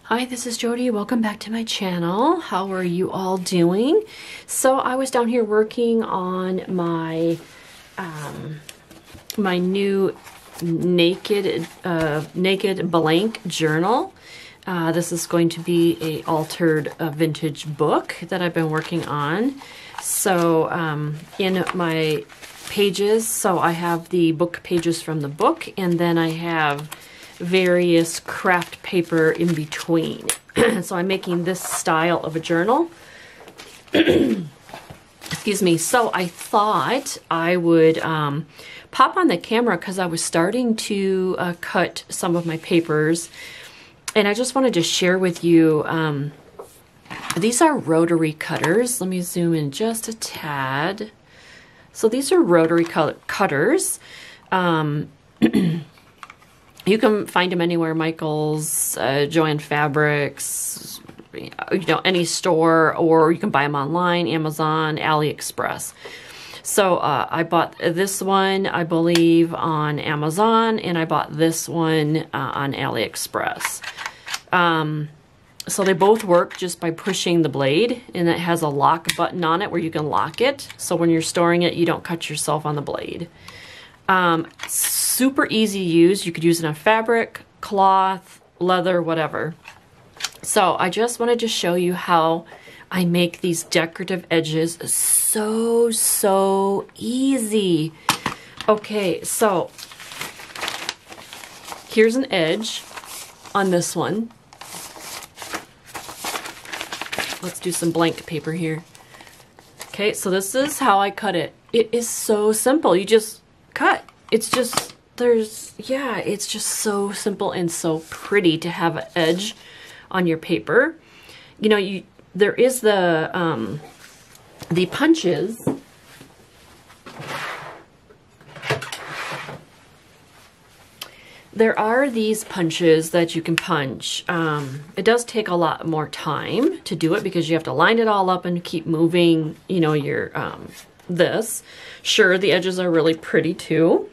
Hi, this is Jody. Welcome back to my channel. How are you all doing? So I was down here working on my my new naked blank journal. This is going to be a altered vintage book that I've been working on. So in my pages, so I have the book pages from the book, and then I have various craft paper in between. So I'm making this style of a journal. Excuse me. So I thought I would pop on the camera because I was starting to cut some of my papers, and I just wanted to share with you, these are rotary cutters. Let me zoom in just a tad. So these are rotary cutters. You can find them anywhere, Michael's, Joann Fabrics, you know, any store, or you can buy them online, Amazon, AliExpress. So I bought this one, I believe, on Amazon, and I bought this one on AliExpress. So they both work just by pushing the blade, and it has a lock button on it where you can lock it. So when you're storing it, you don't cut yourself on the blade. Super easy to use. You could use it on fabric, cloth, leather, whatever. So I just wanted to show you how I make these decorative edges so easy. Okay, so here's an edge on this one. Let's do some blank paper here. Okay, so this is how I cut it. It is so simple. You just cut. It's just, it's just so simple and so pretty to have an edge on your paper. You know, there is the punches. There are these punches that you can punch. It does take a lot more time to do it because you have to line it all up and keep moving, you know, your, this. Sure, the edges are really pretty too.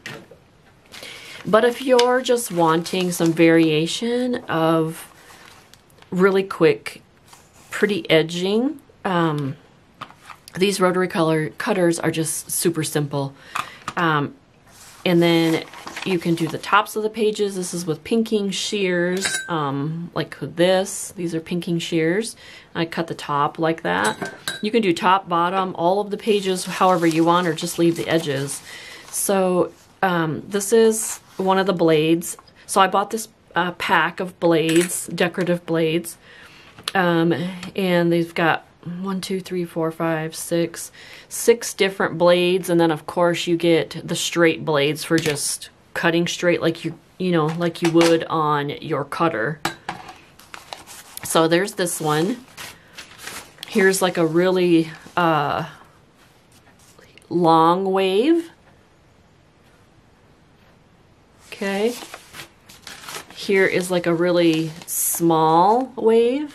But if you're just wanting some variation of really quick, pretty edging, these rotary cutters are just super simple. And then you can do the tops of the pages. This is with pinking shears, like this. These are pinking shears. I cut the top like that. You can do top, bottom, all of the pages however you want, or just leave the edges. So this is one of the blades. So I bought this pack of blades, decorative blades, and they've got 6 different blades, and then of course you get the straight blades for just cutting straight, like you know, like you would on your cutter. So there's this one. Here's like a really long wave. Okay. Here is like a really small wave.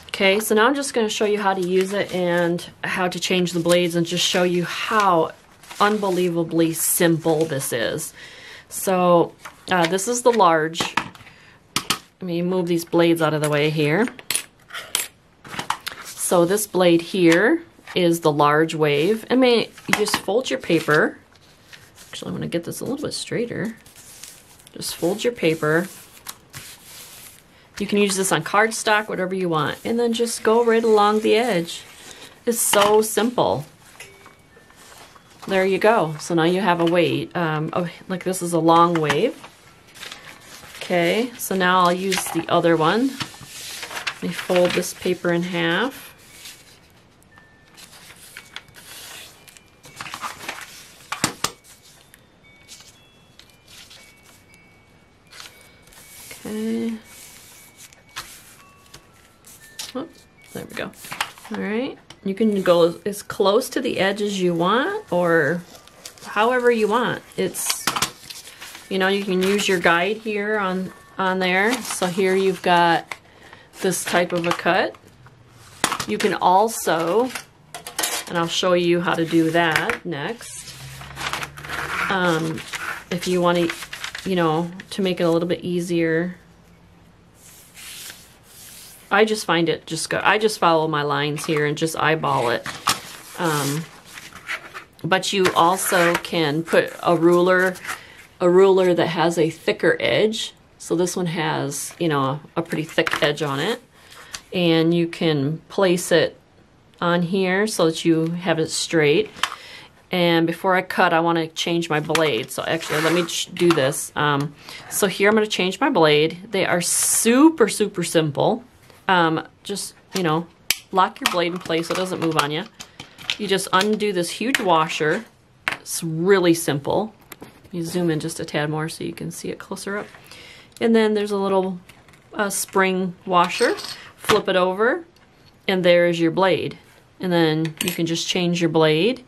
Okay, so now I'm just going to show you how to use it and how to change the blades, and just show you how unbelievably simple this is. So this is the large. Let me move these blades out of the way here. So this blade here is the large wave. I mean, you just fold your paper. Actually, I'm going to get this a little bit straighter. Just fold your paper. You can use this on cardstock, whatever you want, and then just go right along the edge. It's so simple. There you go. So now you have a wave. Like this is a long wave. Okay, so now I'll use the other one. Let me fold this paper in half. Okay. Oh, there we go. All right. You can go as close to the edge as you want, or however you want. It's, you know, you can use your guide here on there. So here you've got this type of a cut. You can also, and I'll show you how to do that next. If you want to you know, to make it a little bit easier, I just find it I just follow my lines here and just eyeball it. But you also can put a ruler that has a thicker edge. So this one has, you know, a pretty thick edge on it. And you can place it on here so that you have it straight. And before I cut, I want to change my blade. So actually, let me do this. So here I'm going to change my blade. They are super, super simple. Just, you know, lock your blade in place so it doesn't move on you. You just undo this huge washer. It's really simple. You zoom in just a tad more so you can see it closer up. And then there's a little spring washer. Flip it over, and there's your blade. And then you can just change your blade.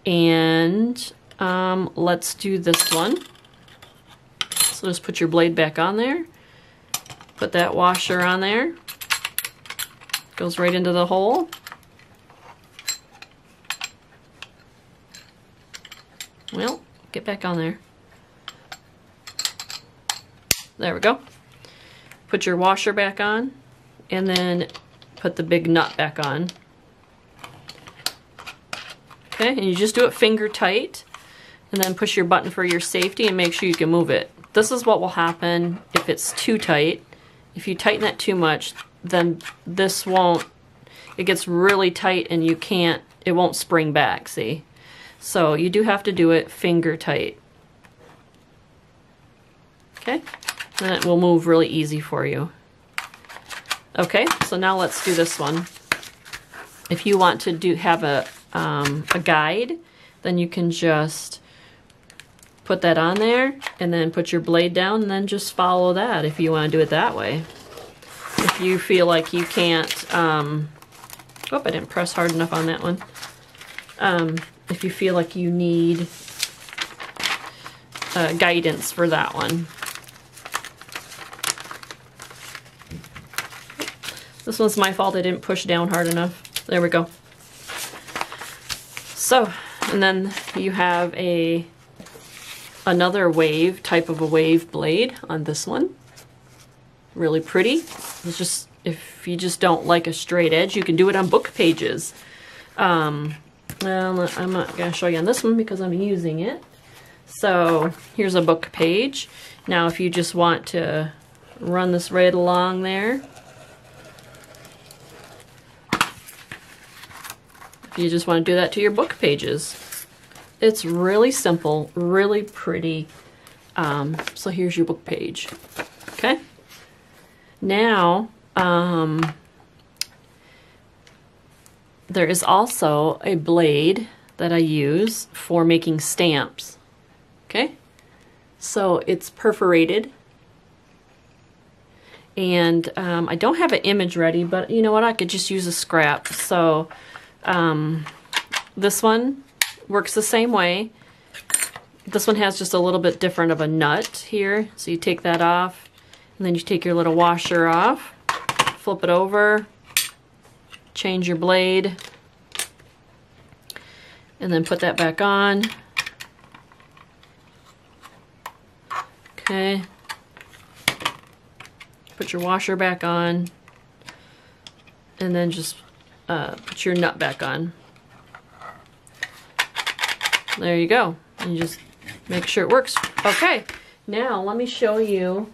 And let's do this one. So just put your blade back on there. Put that washer on there. Goes right into the hole. Well, get back on there. There we go. Put your washer back on, and then put the big nut back on. Okay, and you just do it finger tight, and then push your button for your safety and make sure you can move it. This is what will happen if it's too tight. If you tighten that too much, then this won't, it gets really tight and you can't, it won't spring back, see? So you do have to do it finger tight. Okay, then it will move really easy for you. Okay, so now let's do this one. If you want to have a guide, then you can just put that on there and then put your blade down and then just follow that if you want to do it that way. If you feel like you can't, oh, I didn't press hard enough on that one. If you feel like you need guidance for that one. This one's my fault, I didn't push down hard enough. There we go. So, and then you have another wave, type of a wave blade on this one. Really pretty. It's just, if you just don't like a straight edge, you can do it on book pages. Well, I'm not going to show you on this one because I'm using it. So here's a book page. Now if you just want to run this right along there, if you just want to do that to your book pages, it's really simple, really pretty. So here's your book page. Okay. Now, there is also a blade that I use for making stamps. Okay, so it's perforated, and I don't have an image ready, but you know what, I could just use a scrap. So this one works the same way. This one has just a little bit different of a nut here, so you take that off, and then you take your little washer off, flip it over, change your blade, and then put that back on. Okay. Put your washer back on, and then just put your nut back on. There you go. And you just make sure it works. Okay, now let me show you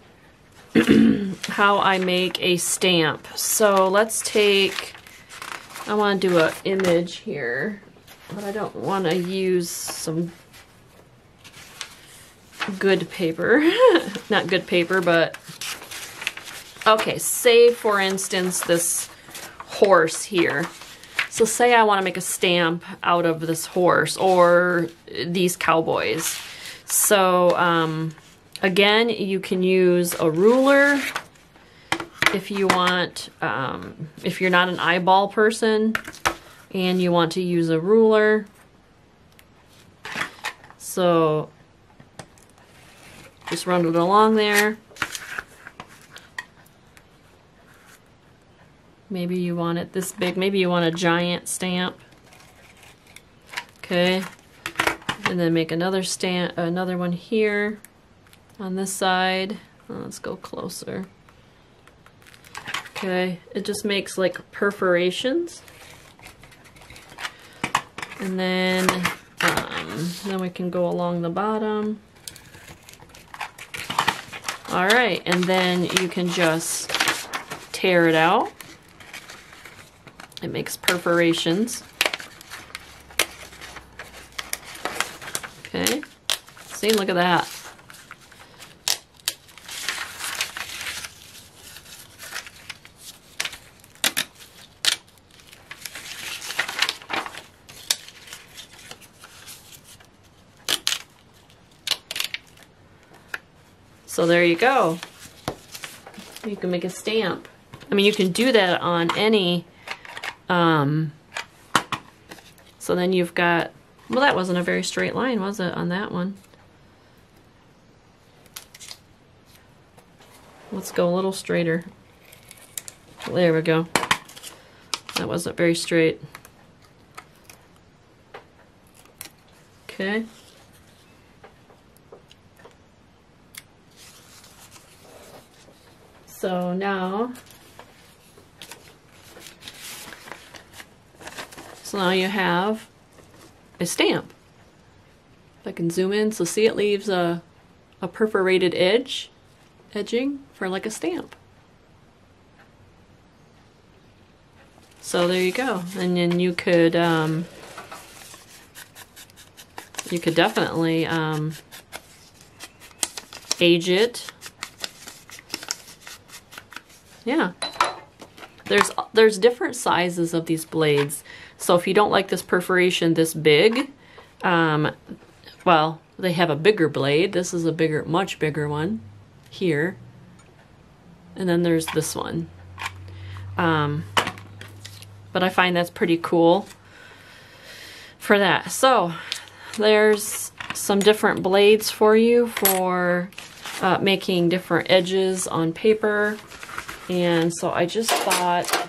how I make a stamp. So let's take, I want to do an image here, but I don't want to use some good paper. Not good paper, but okay, say for instance this horse here. So say I want to make a stamp out of this horse or these cowboys. So again, you can use a ruler if you want, if you're not an eyeball person and you want to use a ruler. So just run it along there. Maybe you want it this big. Maybe you want a giant stamp. Okay. And then make another stamp, another one here. on this side. Let's go closer. Okay, it just makes like perforations. And then we can go along the bottom. All right, and then you can just tear it out. It makes perforations. Okay, see, look at that. So there you go. You can make a stamp. I mean, you can do that on any, so then you've got, well, that wasn't a very straight line, was it, on that one? Let's go a little straighter. There we go. That wasn't very straight. Okay. So now you have a stamp. If I can zoom in, so see it leaves a perforated edging for like a stamp. So there you go. And then you could definitely age it. Yeah, there's different sizes of these blades. So if you don't like this perforation this big, well, they have a bigger blade. This is a bigger, much bigger one here. And then there's this one. But I find that's pretty cool for that. So there's some different blades for you for making different edges on paper. And so I just thought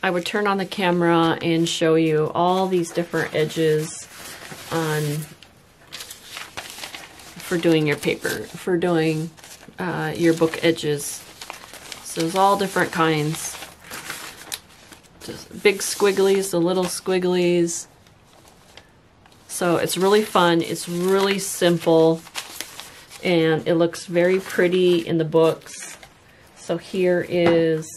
I would turn on the camera and show you all these different edges for doing your paper, for doing your book edges. So there's all different kinds. Just big squigglies, the little squigglies. So it's really fun. It's really simple. And it looks very pretty in the books. So here's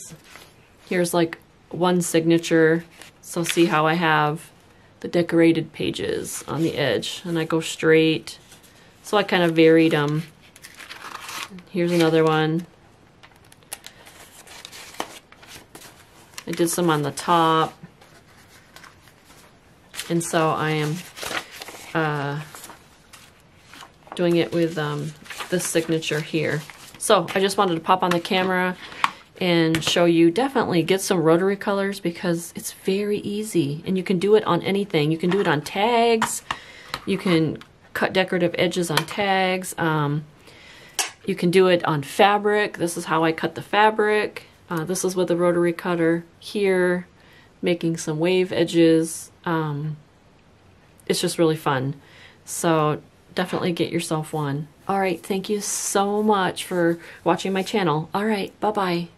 like one signature. So see how I have the decorated pages on the edge, and I go straight. So I kind of varied them. Here's another one. I did some on the top. And so I am doing it with this signature here. So I just wanted to pop on the camera and show you. Definitely get some Rotary colors because it's very easy, and you can do it on anything. You can do it on tags. You can cut decorative edges on tags. You can do it on fabric. This is how I cut the fabric. This is with a Rotary cutter here, making some wave edges. It's just really fun. So definitely get yourself one. All right, thank you so much for watching my channel. All right, bye-bye.